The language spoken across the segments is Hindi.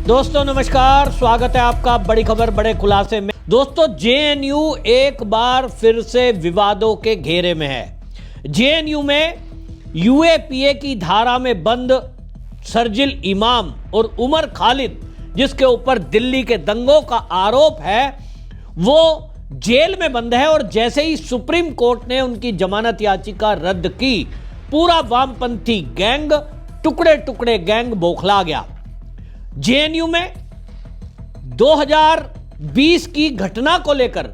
दोस्तों नमस्कार, स्वागत है आपका बड़ी खबर बड़े खुलासे में। दोस्तों, जेएनयू एक बार फिर से विवादों के घेरे में है। जेएनयू में यूएपीए की धारा में बंद शर्जिल इमाम और उमर खालिद, जिसके ऊपर दिल्ली के दंगों का आरोप है, वो जेल में बंद है। और जैसे ही सुप्रीम कोर्ट ने उनकी जमानत याचिका रद्द की, पूरा वामपंथी गैंग, टुकड़े टुकड़े गैंग बौखला गया। जेएनयू में 2020 की घटना को लेकर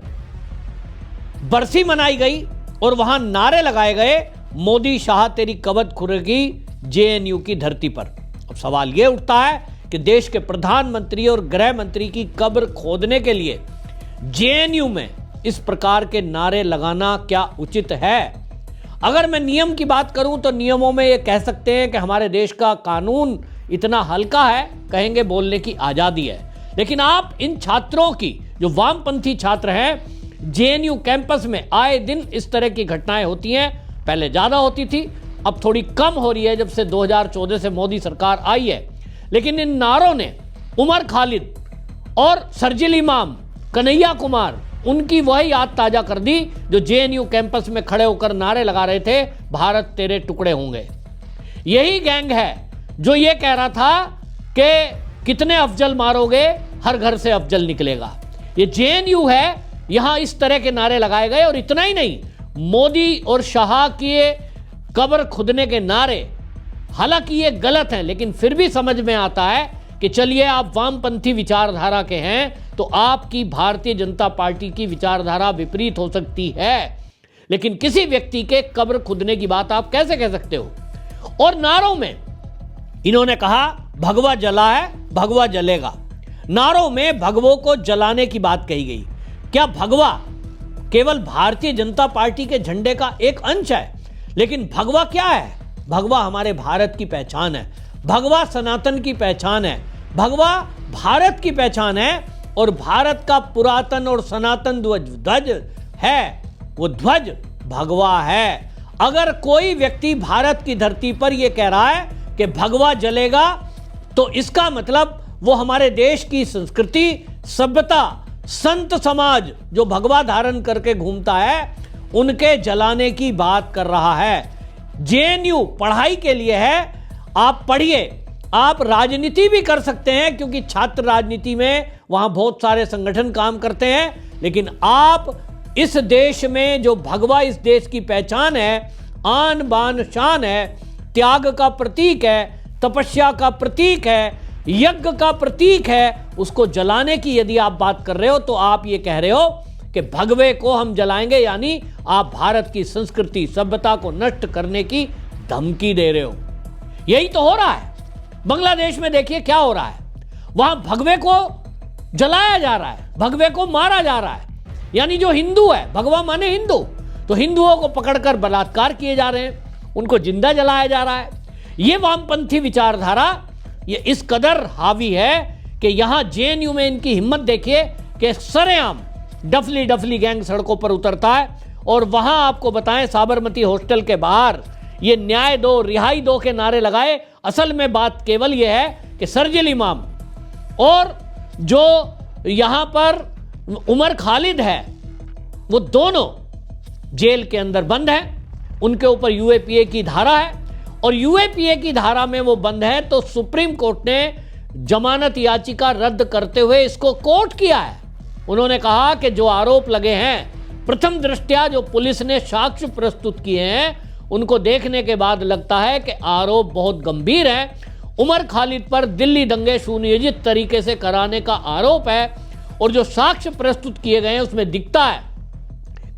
बरसी मनाई गई और वहां नारे लगाए गए, मोदी शाह तेरी कब्र खुरेगी जेएनयू की धरती पर। अब सवाल यह उठता है कि देश के प्रधानमंत्री और गृह मंत्री की कब्र खोदने के लिए जेएनयू में इस प्रकार के नारे लगाना क्या उचित है? अगर मैं नियम की बात करूं तो नियमों में यह कह सकते हैं कि हमारे देश का कानून इतना हल्का है, कहेंगे बोलने की आजादी है। लेकिन आप इन छात्रों की, जो वामपंथी छात्र हैं, जेएनयू कैंपस में आए दिन इस तरह की घटनाएं होती हैं। पहले ज्यादा होती थी, अब थोड़ी कम हो रही है जब से 2014 से मोदी सरकार आई है। लेकिन इन नारों ने उमर खालिद और शर्जिल इमाम, कन्हैया कुमार, उनकी वही याद ताजा कर दी जो जेएनयू कैंपस में खड़े होकर नारे लगा रहे थे, भारत तेरे टुकड़े होंगे। यही गैंग है जो ये कह रहा था कि कितने अफजल मारोगे, हर घर से अफजल निकलेगा। ये जेएनयू है, यहां इस तरह के नारे लगाए गए। और इतना ही नहीं, मोदी और शाह की कब्र खुदने के नारे, हालांकि ये गलत है, लेकिन फिर भी समझ में आता है कि चलिए आप वामपंथी विचारधारा के हैं तो आपकी भारतीय जनता पार्टी की विचारधारा विपरीत हो सकती है, लेकिन किसी व्यक्ति के कब्र खुदने की बात आप कैसे कह सकते हो? और नारों में इन्होंने कहा भगवा जला है, भगवा जलेगा। नारों में भगवों को जलाने की बात कही गई। क्या भगवा केवल भारतीय जनता पार्टी के झंडे का एक अंश है? लेकिन भगवा क्या है? भगवा हमारे भारत की पहचान है, भगवा सनातन की पहचान है, भगवा भारत की पहचान है। और भारत का पुरातन और सनातन ध्वज है, वो ध्वज भगवा है। अगर कोई व्यक्ति भारत की धरती पर यह कह रहा है कि भगवा जलेगा, तो इसका मतलब वो हमारे देश की संस्कृति, सभ्यता, संत समाज जो भगवा धारण करके घूमता है, उनके जलाने की बात कर रहा है। जेएनयू पढ़ाई के लिए है, आप पढ़िए। आप राजनीति भी कर सकते हैं क्योंकि छात्र राजनीति में वहां बहुत सारे संगठन काम करते हैं। लेकिन आप इस देश में जो भगवा इस देश की पहचान है, आन बान शान है, त्याग का प्रतीक है, तपस्या का प्रतीक है, यज्ञ का प्रतीक है, उसको जलाने की यदि आप बात कर रहे हो तो आप ये कह रहे हो कि भगवे को हम जलाएंगे, यानी आप भारत की संस्कृति, सभ्यता को नष्ट करने की धमकी दे रहे हो। यही तो हो रहा है। बांग्लादेश में देखिए क्या हो रहा है, वहां भगवे को जलाया जा रहा है, भगवे को मारा जा रहा है। यानी जो हिंदू है, भगवा माने हिंदू, तो हिंदुओं को पकड़कर बलात्कार किए जा रहे हैं, उनको जिंदा जलाया जा रहा है। ये वामपंथी विचारधारा ये इस कदर हावी है कि यहां जेएनयू में इनकी हिम्मत देखिए कि सरेआम डफली डफली गैंग सड़कों पर उतरता है। और वहां आपको बताएं, साबरमती हॉस्टल के बाहर ये न्याय दो, रिहाई दो के नारे लगाए। असल में बात केवल यह है कि शर्जिल इमाम और जो यहां पर उमर खालिद है, वो दोनों जेल के अंदर बंद हैं। उनके ऊपर यूएपीए की धारा है और यूएपीए की धारा में वो बंद है, तो सुप्रीम कोर्ट ने जमानत याचिका रद्द करते हुए इसको कोर्ट किया है। उन्होंने कहा कि जो आरोप लगे हैं, प्रथम दृष्टया जो पुलिस ने साक्ष्य प्रस्तुत किए हैं, उनको देखने के बाद लगता है कि आरोप बहुत गंभीर है। उमर खालिद पर दिल्ली दंगे सुनियोजित तरीके से कराने का आरोप है और जो साक्ष्य प्रस्तुत किए गए हैं उसमें दिखता है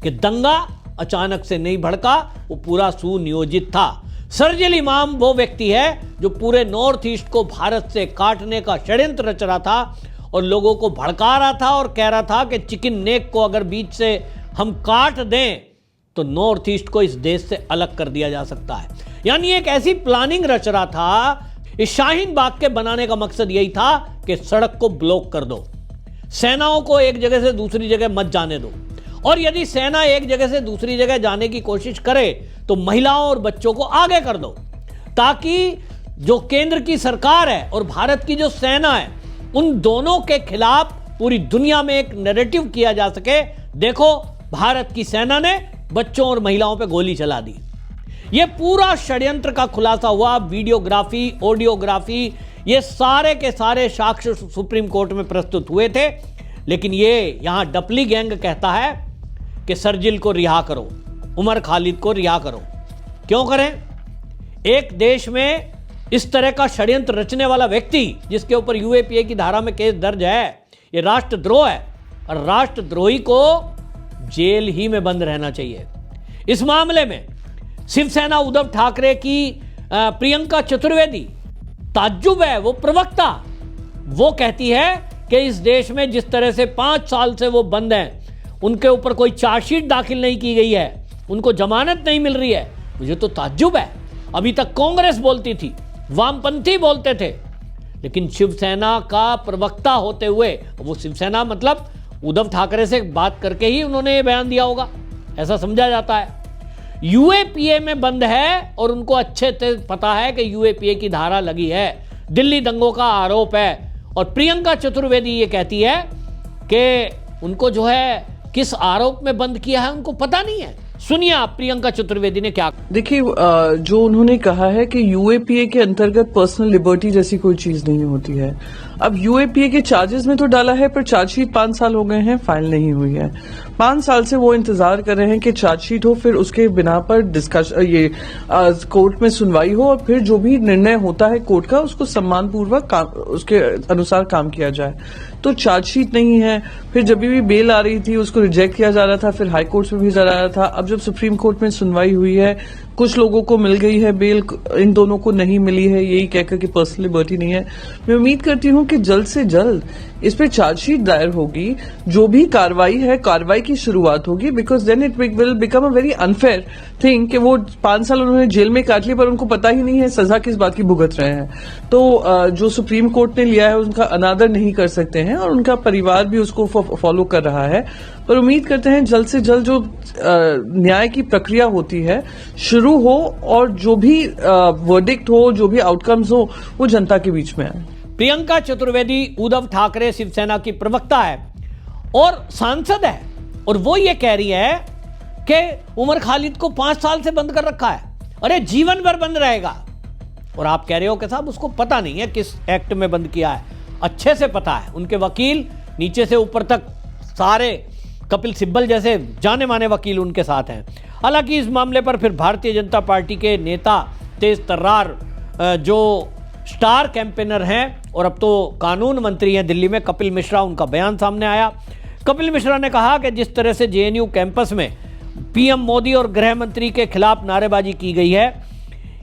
कि दंगा अचानक से नहीं भड़का, वो पूरा सुनियोजित था। शर्जिल इमाम वो व्यक्ति है जो पूरे नॉर्थ ईस्ट को भारत से काटने का षड्यंत्र रच रहा था और लोगों को भड़का रहा था और कह रहा था कि चिकन नेक को अगर बीच से हम काट दें तो नॉर्थ ईस्ट को इस देश से अलग कर दिया जा सकता है। यानी एक ऐसी प्लानिंग रच रहा था। इस शाहीन बाग के बनाने का मकसद यही था कि सड़क को ब्लॉक कर दो, सेनाओं को एक जगह से दूसरी जगह मत जाने दो, और यदि सेना एक जगह से दूसरी जगह जाने की कोशिश करे तो महिलाओं और बच्चों को आगे कर दो, ताकि जो केंद्र की सरकार है और भारत की जो सेना है उन दोनों के खिलाफ पूरी दुनिया में एक नैरेटिव किया जा सके, देखो भारत की सेना ने बच्चों और महिलाओं पर गोली चला दी। यह पूरा षड्यंत्र का खुलासा हुआ। वीडियोग्राफी, ऑडियोग्राफी, ये सारे के सारे साक्ष्य सुप्रीम कोर्ट में प्रस्तुत हुए थे। लेकिन ये यहां डपली गैंग कहता है कि शरजील को रिहा करो, उमर खालिद को रिहा करो। क्यों करें? एक देश में इस तरह का षड्यंत्र रचने वाला व्यक्ति जिसके ऊपर यूएपीए की धारा में केस दर्ज है, ये राष्ट्रद्रोह है और राष्ट्रद्रोही को जेल ही में बंद रहना चाहिए। इस मामले में शिवसेना उद्धव ठाकरे की प्रियंका चतुर्वेदी, ताज्जुब है, वो प्रवक्ता, वो कहती है कि इस देश में जिस तरह से 5 साल से वो बंद हैं, उनके ऊपर कोई चार्जशीट दाखिल नहीं की गई है, उनको जमानत नहीं मिल रही है। मुझे तो ताज्जुब है। अभी तक कांग्रेस बोलती थी, वामपंथी बोलते थे, लेकिन शिवसेना का प्रवक्ता होते हुए, वो शिवसेना मतलब उद्धव ठाकरे से बात करके ही उन्होंने ये बयान दिया होगा, ऐसा समझा जाता है। यूएपीए में बंद है और उनको अच्छे से पता है कि यूएपीए की धारा लगी है, दिल्ली दंगों का आरोप है। और प्रियंका चतुर्वेदी ये कहती है कि उनको जो है किस आरोप में बंद किया है उनको पता नहीं है। सुनिए आप प्रियंका चतुर्वेदी ने क्या। देखिए, जो उन्होंने कहा है कि यूएपीए के अंतर्गत पर्सनल लिबर्टी जैसी कोई चीज नहीं होती है। अब यूएपीए के चार्जेस में तो डाला है, पर चार्जशीट 5 साल हो गए हैं, फाइल नहीं हुई है। 5 साल से वो इंतजार कर रहे हैं कि चार्जशीट हो, फिर उसके बिना पर कोर्ट में सुनवाई हो और फिर जो भी निर्णय होता है कोर्ट का उसको सम्मानपूर्वक उसके अनुसार काम किया जाए। तो चार्जशीट नहीं है। फिर जब भी बेल आ रही थी उसको रिजेक्ट किया जा रहा था, फिर हाई कोर्ट में भेजा जा रहा था। अब जब सुप्रीम कोर्ट में सुनवाई हुई है, कुछ लोगों को मिल गई है बेल, इन दोनों को नहीं मिली है, यही कहकर कि पर्सनल लिबर्टी नहीं है। मैं उम्मीद करती हूं कि जल्द से जल्द इस पे चार्जशीट दायर होगी, जो भी कार्रवाई है कार्रवाई की शुरुआत होगी, because then it will become a very unfair thing कि वो 5 साल उन्होंने जेल में काट लिए पर उनको पता ही नहीं है सजा किस बात की भुगत रहे हैं। तो जो सुप्रीम कोर्ट ने लिया है उनका अनादर नहीं कर सकते हैं और उनका परिवार भी उसको फॉलो कर रहा है। पर उम्मीद करते हैं जल्द से जल्द जो न्याय की प्रक्रिया होती है शुरू हो और जो भी वर्डिक्ट हो, जो भी आउटकम्स हो, वो जनता के बीच में आए। प्रियंका चतुर्वेदी उद्धव ठाकरे शिवसेना की प्रवक्ता है और सांसद है, और वो ये कह रही है कि उमर खालिद को 5 साल से बंद कर रखा है। अरे जीवन भर बंद रहेगा। और आप कह रहे हो कि साहब उसको पता नहीं है किस एक्ट में बंद किया है। अच्छे से पता है। उनके वकील नीचे से ऊपर तक सारे कपिल सिब्बल जैसे जाने माने वकील उनके साथ हैं। हालांकि इस मामले पर फिर भारतीय जनता पार्टी के नेता तेज तर्रार जो स्टार कैंपेनर हैं और अब तो कानून मंत्री हैं दिल्ली में, कपिल मिश्रा, उनका बयान सामने आया। कपिल मिश्रा ने कहा कि जिस तरह से जेएनयू कैंपस में पीएम मोदी और गृह मंत्री के खिलाफ नारेबाजी की गई है,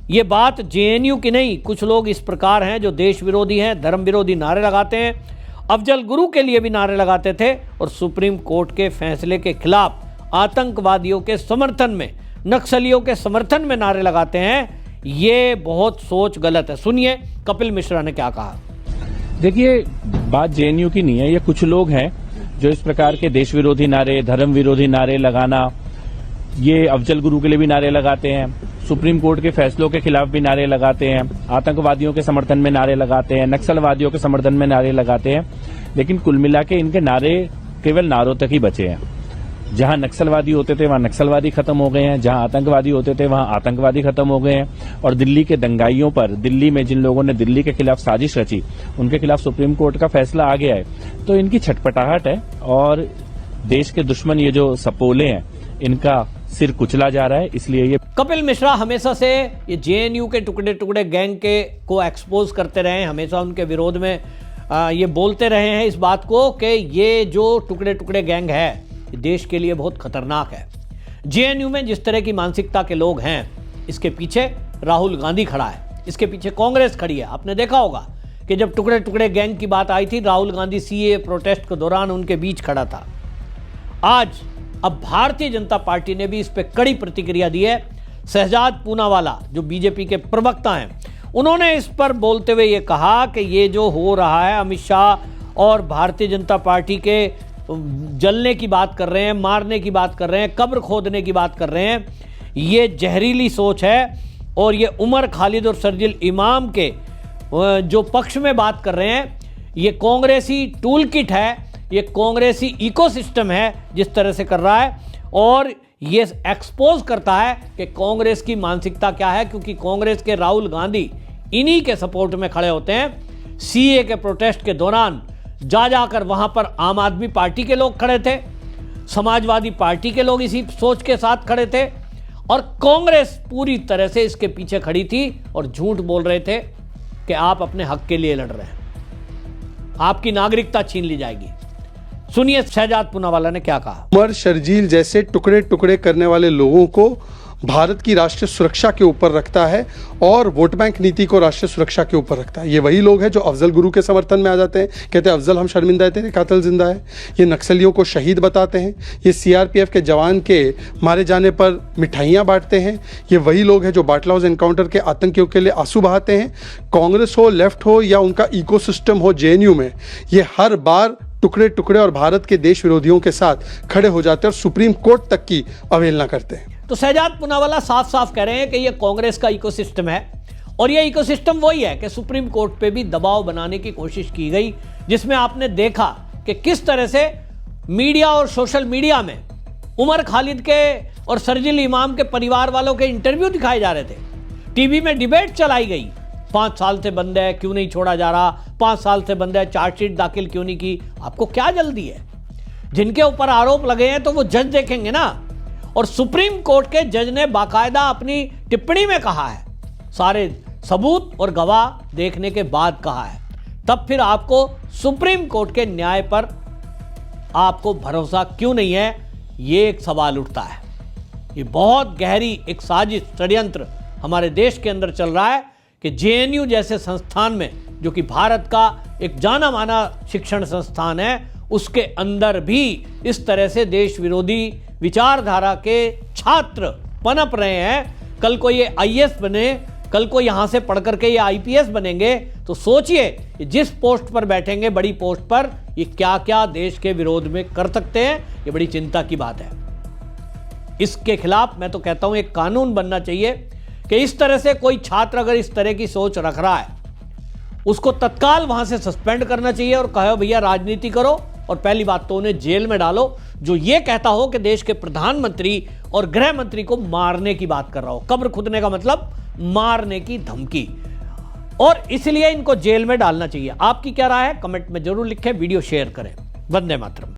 ये बात जेएनयू की नहीं, कुछ लोग इस प्रकार हैं जो देश विरोधी हैं, धर्म विरोधी नारे लगाते हैं, अफजल गुरु के लिए भी नारे लगाते थे और सुप्रीम कोर्ट के फैसले के खिलाफ, आतंकवादियों के समर्थन में, नक्सलियों के समर्थन में नारे लगाते हैं। ये बहुत सोच गलत है। सुनिए कपिल मिश्रा ने क्या कहा। देखिए, बात जेएनयू की नहीं है, ये कुछ लोग हैं जो इस प्रकार के देश विरोधी नारे, धर्म विरोधी नारे लगाना, ये अफजल गुरु के लिए भी नारे लगाते हैं, सुप्रीम कोर्ट के फैसलों के खिलाफ भी नारे लगाते हैं, आतंकवादियों के समर्थन में नारे लगाते हैं, नक्सलवादियों के समर्थन में नारे लगाते हैं। लेकिन कुल मिला के इनके नारे केवल नारों तक ही बचे हैं। जहां नक्सलवादी होते थे वहां नक्सलवादी खत्म हो गए हैं, जहां आतंकवादी होते थे वहां आतंकवादी खत्म हो गए हैं। और दिल्ली के दंगाइयों पर, दिल्ली में जिन लोगों ने दिल्ली के खिलाफ साजिश रची, उनके खिलाफ सुप्रीम कोर्ट का फैसला आ गया है। तो इनकी छटपटाहट है और देश के दुश्मन ये जो सपोले हैं इनका सिर कुचला जा रहा है। इसलिए ये कपिल मिश्रा हमेशा से ये जेएनयू के टुकड़े टुकड़े गैंग के को एक्सपोज करते रहे हैं, हमेशा उनके विरोध में ये बोलते रहे हैं इस बात को कि ये जो टुकड़े टुकड़े गैंग है ये देश के लिए बहुत खतरनाक है। जेएनयू में जिस तरह की मानसिकता के लोग हैं, इसके पीछे राहुल गांधी खड़ा है, इसके पीछे कांग्रेस खड़ी है। आपने देखा होगा कि जब टुकड़े टुकड़े गैंग की बात आई थी, राहुल गांधी सीए प्रोटेस्ट के दौरान उनके बीच खड़ा था। आज अब भारतीय जनता पार्टी ने भी इस पर कड़ी प्रतिक्रिया दी है। शहजाद पूनावाला जो बीजेपी के प्रवक्ता हैं, उन्होंने इस पर बोलते हुए ये कहा कि ये जो हो रहा है, अमित शाह और भारतीय जनता पार्टी के जलने की बात कर रहे हैं, मारने की बात कर रहे हैं, कब्र खोदने की बात कर रहे हैं, ये जहरीली सोच है। और ये उमर खालिद और शरजील इमाम के जो पक्ष में बात कर रहे हैं, ये कांग्रेसी टूल किट है, ये कांग्रेसी इकोसिस्टम है जिस तरह से कर रहा है, और ये एक्सपोज करता है कि कांग्रेस की मानसिकता क्या है, क्योंकि कांग्रेस के राहुल गांधी इन्हीं के सपोर्ट में खड़े होते हैं। सीए के प्रोटेस्ट के दौरान जाकर वहां पर आम आदमी पार्टी के लोग खड़े थे, समाजवादी पार्टी के लोग इसी सोच के साथ खड़े थे, और कांग्रेस पूरी तरह से इसके पीछे खड़ी थी और झूठ बोल रहे थे कि आप अपने हक के लिए लड़ रहे हैं, आपकी नागरिकता छीन ली जाएगी। सुनिए शहजाद पूनावाला ने क्या कहा। उमर शर्जील जैसे टुकड़े टुकड़े करने वाले लोगों को भारत की राष्ट्रीय सुरक्षा के ऊपर रखता है और वोट बैंक नीति को राष्ट्रीय सुरक्षा के ऊपर रखता है। ये वही लोग हैं जो अफजल गुरु के समर्थन में आ जाते हैं, कहते हैं अफजल हम शर्मिंदा है, तेरे कातिल जिंदा है। ये नक्सलियों को शहीद बताते हैं, ये सीआरपीएफ के जवान के मारे जाने पर मिठाइयाँ बांटते हैं। ये वही लोग हैं जो बाटला हाउस एनकाउंटर के आतंकियों के लिए आंसू बहाते हैं। कांग्रेस हो, लेफ्ट हो या उनका इकोसिस्टम हो जेएनयू में, ये हर बार टुकड़े टुकड़े और भारत के देश विरोधियों के साथ खड़े हो जाते हैं और सुप्रीम कोर्ट तक की अवहेलना करते हैं। तो शहजाद पूनावाला साफ साफ कह रहे हैं कि ये कांग्रेस का इकोसिस्टम है, और ये इकोसिस्टम वही है कि सुप्रीम कोर्ट पे भी दबाव बनाने की कोशिश की गई, जिसमें आपने देखा कि किस तरह से मीडिया और सोशल मीडिया में उमर खालिद के और शर्जील इमाम के परिवार वालों के इंटरव्यू दिखाए जा रहे थे, टीवी में डिबेट चलाई गई, 5 साल से बंद है क्यों नहीं छोड़ा जा रहा, 5 साल से बंद है चार्जशीट दाखिल क्यों नहीं की। आपको क्या जल्दी है? जिनके ऊपर आरोप लगे हैं तो वो जज देखेंगे ना, और सुप्रीम कोर्ट के जज ने बाकायदा अपनी टिप्पणी में कहा है, सारे सबूत और गवाह देखने के बाद कहा है, तब फिर आपको सुप्रीम कोर्ट के न्याय पर आपको भरोसा क्यों नहीं है, ये एक सवाल उठता है। ये बहुत गहरी एक साजिश षड्यंत्र हमारे देश के अंदर चल रहा है कि जेएनयू जैसे संस्थान में, जो कि भारत का एक जाना माना शिक्षण संस्थान है, उसके अंदर भी इस तरह से देश विरोधी विचारधारा के छात्र पनप रहे हैं। कल को ये आईएएस बने, कल को यहां से पढ़ करके ये आईपीएस बनेंगे, तो सोचिए जिस पोस्ट पर बैठेंगे, बड़ी पोस्ट पर, ये क्या क्या देश के विरोध में कर सकते हैं। ये बड़ी चिंता की बात है। इसके खिलाफ मैं तो कहता हूं एक कानून बनना चाहिए कि इस तरह से कोई छात्र अगर इस तरह की सोच रख रहा है, उसको तत्काल वहां से सस्पेंड करना चाहिए और कहो भैया राजनीति करो, और पहली बात तो उन्हें जेल में डालो जो ये कहता हो कि देश के प्रधानमंत्री और गृह मंत्री को मारने की बात कर रहा हो। कब्र खुदने का मतलब मारने की धमकी, और इसलिए इनको जेल में डालना चाहिए। आपकी क्या राय है? कमेंट में जरूर लिखें, वीडियो शेयर करें। वंदे मातरम।